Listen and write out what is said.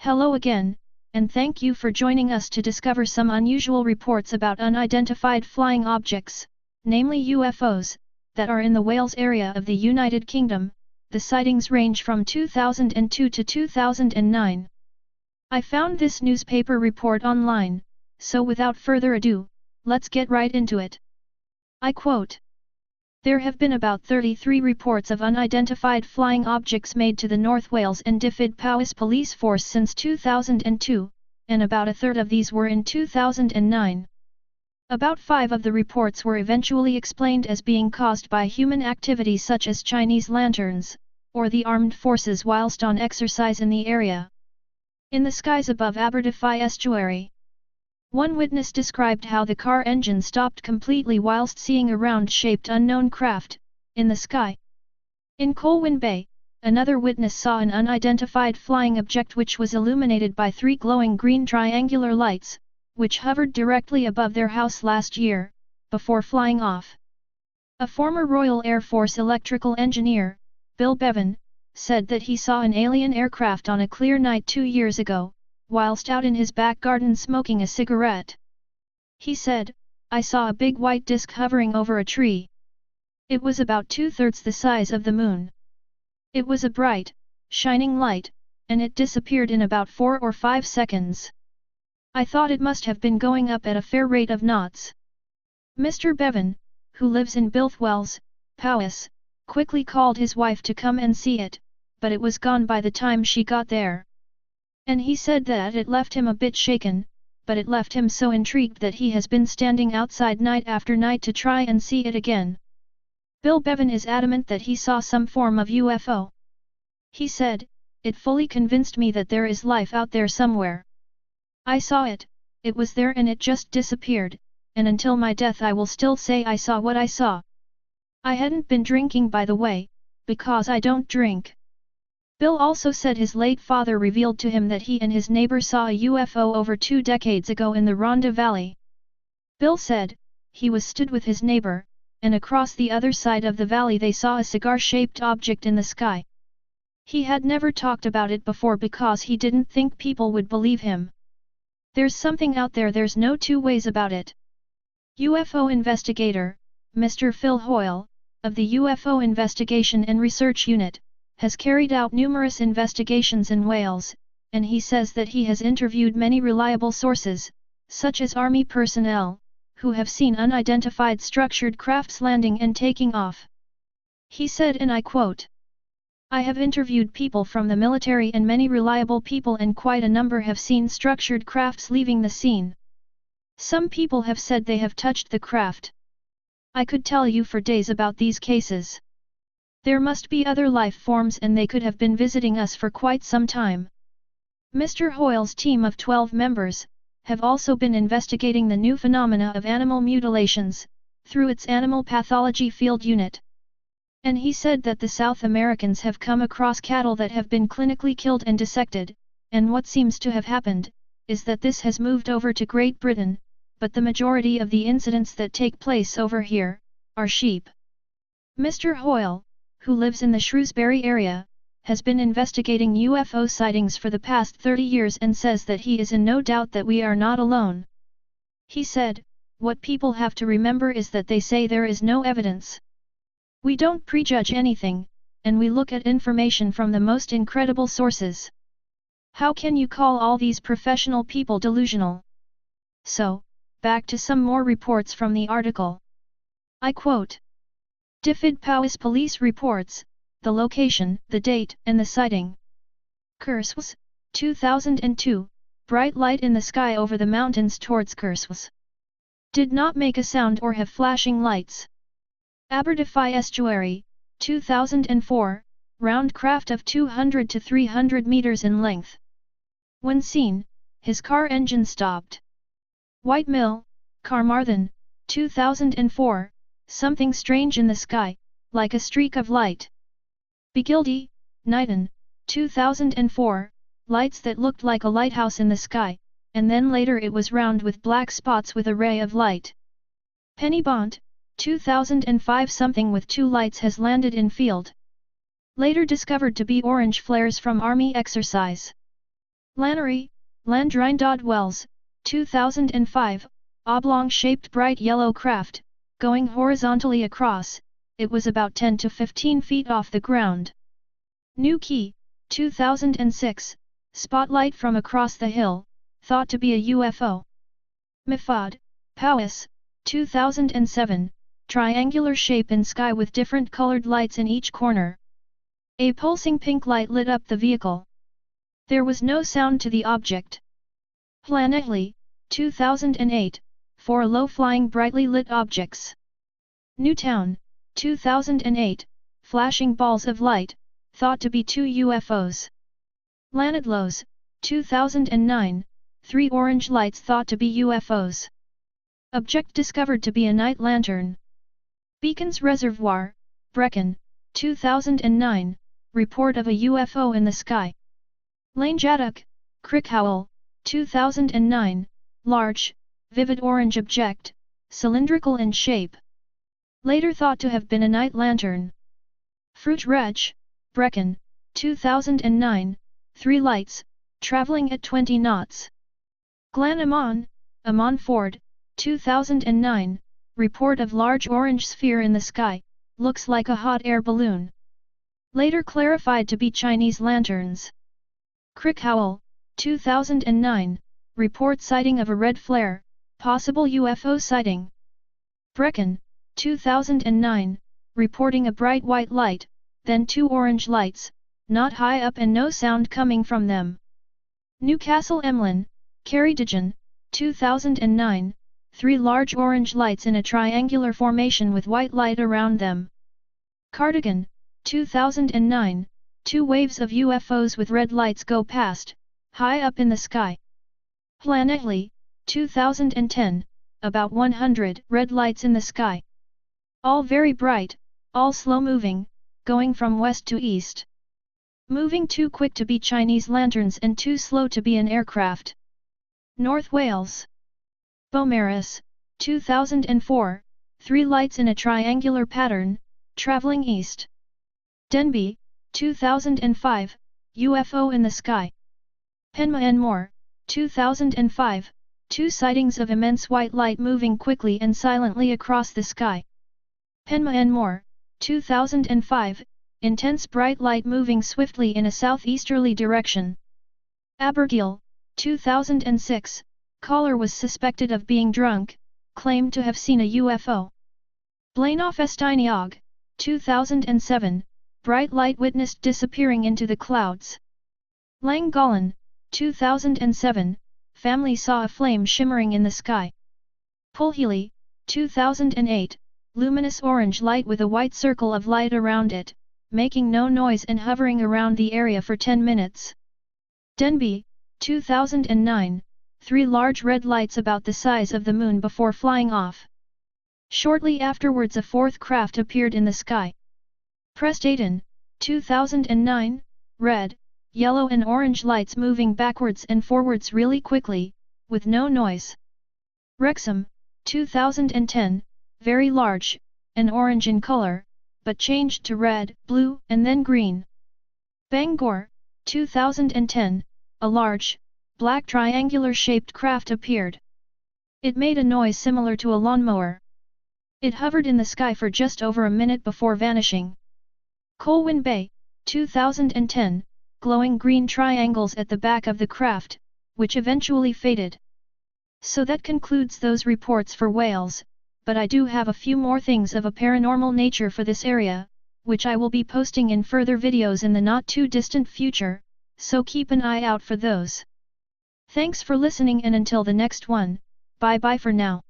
Hello again, and thank you for joining us to discover some unusual reports about unidentified flying objects, namely UFOs, that are in the Wales area of the United Kingdom. The sightings range from 2002 to 2009. I found this newspaper report online, so without further ado, let's get right into it. I quote: "There have been about 33 reports of unidentified flying objects made to the North Wales and Dyfed Powys police force since 2002, and about a third of these were in 2009. About 5 of the reports were eventually explained as being caused by human activity such as Chinese lanterns, or the armed forces whilst on exercise in the area. In the skies above Dyfed estuary. One witness described how the car engine stopped completely whilst seeing a round-shaped unknown craft in the sky. In Colwyn Bay, another witness saw an unidentified flying object which was illuminated by 3 glowing green triangular lights, which hovered directly above their house last year, before flying off. A former Royal Air Force electrical engineer, Bill Bevan, said that he saw an alien aircraft on a clear night 2 years ago, whilst out in his back garden smoking a cigarette. He said, 'I saw a big white disc hovering over a tree. It was about 2/3 the size of the moon. It was a bright, shining light, and it disappeared in about 4 or 5 seconds. I thought it must have been going up at a fair rate of knots.' Mr. Bevan, who lives in Builth Wells, Powys, quickly called his wife to come and see it, but it was gone by the time she got there. And he said that it left him a bit shaken, but it left him so intrigued that he has been standing outside night after night to try and see it again." Bill Bevan is adamant that he saw some form of UFO. He said, "It fully convinced me that there is life out there somewhere. I saw it, it was there and it just disappeared, and until my death I will still say I saw what I saw. I hadn't been drinking, by the way, because I don't drink." Bill also said his late father revealed to him that he and his neighbor saw a UFO over 2 decades ago in the Rhondda Valley. Bill said, he was stood with his neighbor, and across the other side of the valley they saw a cigar-shaped object in the sky. He had never talked about it before because he didn't think people would believe him. "There's something out there, there's no two ways about it." UFO investigator, Mr. Phil Hoyle, of the UFO Investigation and Research Unit, has carried out numerous investigations in Wales, and he says that he has interviewed many reliable sources, such as army personnel, who have seen unidentified structured crafts landing and taking off. He said, and I quote, "I have interviewed people from the military and many reliable people, and quite a number have seen structured crafts leaving the scene. Some people have said they have touched the craft. I could tell you for days about these cases. There must be other life forms and they could have been visiting us for quite some time." Mr. Hoyle's team of 12 members have also been investigating the new phenomena of animal mutilations through its animal pathology field unit. And he said that the South Americans have come across cattle that have been clinically killed and dissected, and what seems to have happened is that this has moved over to Great Britain, but the majority of the incidents that take place over here are sheep. Mr. Hoyle, who lives in the Shrewsbury area, has been investigating UFO sightings for the past 30 years and says that he is in no doubt that we are not alone. He said, "What people have to remember is that they say there is no evidence. We don't prejudge anything, and we look at information from the most incredible sources. How can you call all these professional people delusional?" So, back to some more reports from the article. I quote: Dyfed Powys Police reports, the location, the date, and the sighting. Kerswas, 2002, bright light in the sky over the mountains towards Kerswas. Did not make a sound or have flashing lights. Dyfed estuary, 2004, round craft of 200 to 300 meters in length. When seen, his car engine stopped. White Mill, Carmarthen, 2004, something strange in the sky, like a streak of light. Begildy, Knighton, 2004, lights that looked like a lighthouse in the sky, and then later it was round with black spots with a ray of light. Pennybont, 2005, something with 2 lights has landed in field. Later discovered to be orange flares from army exercise. Lannery, Landrine Wells, 2005, oblong-shaped bright yellow craft, going horizontally across, it was about 10 to 15 feet off the ground. New Key, 2006, spotlight from across the hill, thought to be a UFO. Mifod, Powys, 2007, triangular shape in sky with different colored lights in each corner. A pulsing pink light lit up the vehicle. There was no sound to the object. Planetly, 2008, 4 low-flying brightly lit objects. Newtown, 2008, flashing balls of light, thought to be 2 UFOs. Lanidloes, 2009, 3 orange lights thought to be UFOs. Object discovered to be a night lantern. Beacons Reservoir, Brecon, 2009, report of a UFO in the sky. Lanejaduk, Crickhowl, 2009, large, vivid orange object, cylindrical in shape. Later thought to have been a night lantern. Fruit Reg, Brecon, 2009, 3 lights, traveling at 20 knots. Glen Amon Ford, 2009, report of large orange sphere in the sky, looks like a hot air balloon. Later clarified to be Chinese lanterns. Crickhowl, 2009, report sighting of a red flare, possible UFO sighting. Brecon, 2009, reporting a bright white light, then 2 orange lights, not high up and no sound coming from them. Newcastle Emlyn, Ceredigion, 2009, 3 large orange lights in a triangular formation with white light around them. Cardigan, 2009, 2 waves of UFOs with red lights go past, high up in the sky. Planetly, 2010, about 100 red lights in the sky. All very bright, all slow-moving, going from west to east. Moving too quick to be Chinese lanterns and too slow to be an aircraft. North Wales. Beaumaris, 2004, 3 lights in a triangular pattern, traveling east. Denbigh, 2005, UFO in the sky. Penma-en-Mor, 2005, 2 sightings of immense white light moving quickly and silently across the sky. Penma-en-Mor, 2005, intense bright light moving swiftly in a southeasterly direction. Abergele, 2006, caller was suspected of being drunk, claimed to have seen a UFO. Blaenau-Festiniog, 2007, bright light witnessed disappearing into the clouds. Llangollen, 2007, family saw a flame shimmering in the sky. Pulhealy, 2008, luminous orange light with a white circle of light around it, making no noise and hovering around the area for 10 minutes. Denbigh, 2009, 3 large red lights about the size of the moon before flying off. Shortly afterwards a 4th craft appeared in the sky. Presteiton, 2009, red, yellow and orange lights moving backwards and forwards really quickly, with no noise. Wrexham, 2010, very large, and orange in color, but changed to red, blue, and then green. Bangor, 2010, a large, black triangular-shaped craft appeared. It made a noise similar to a lawnmower. It hovered in the sky for just over a minute before vanishing. Colwyn Bay, 2010, glowing green triangles at the back of the craft, which eventually faded. So that concludes those reports for Wales, but I do have a few more things of a paranormal nature for this area, which I will be posting in further videos in the not too distant future, so keep an eye out for those. Thanks for listening and until the next one, bye bye for now.